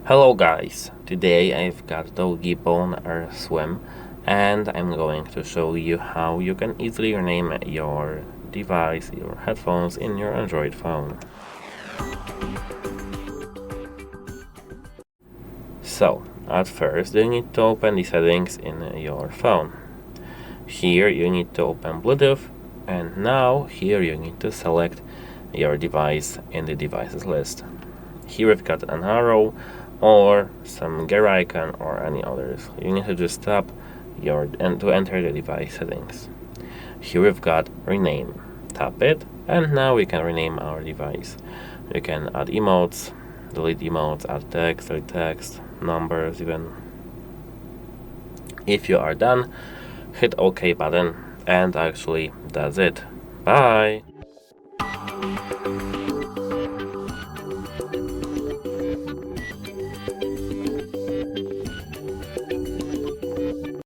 Hello guys, today I've got DOOGEE BoneAir Swim and I'm going to show you how you can easily rename your device, your headphones in your Android phone. So, at first you need to open the settings in your phone. Here you need to open Bluetooth, and now here you need to select your device in the devices list. Here we've got an arrow or some gear icon or any others. You need to just tap to enter the device settings. Here we've got rename. Tap it and now we can rename our device. You can add emotes, delete emotes, add text, delete text, numbers even. If you are done, hit OK button, and actually that's it. Bye!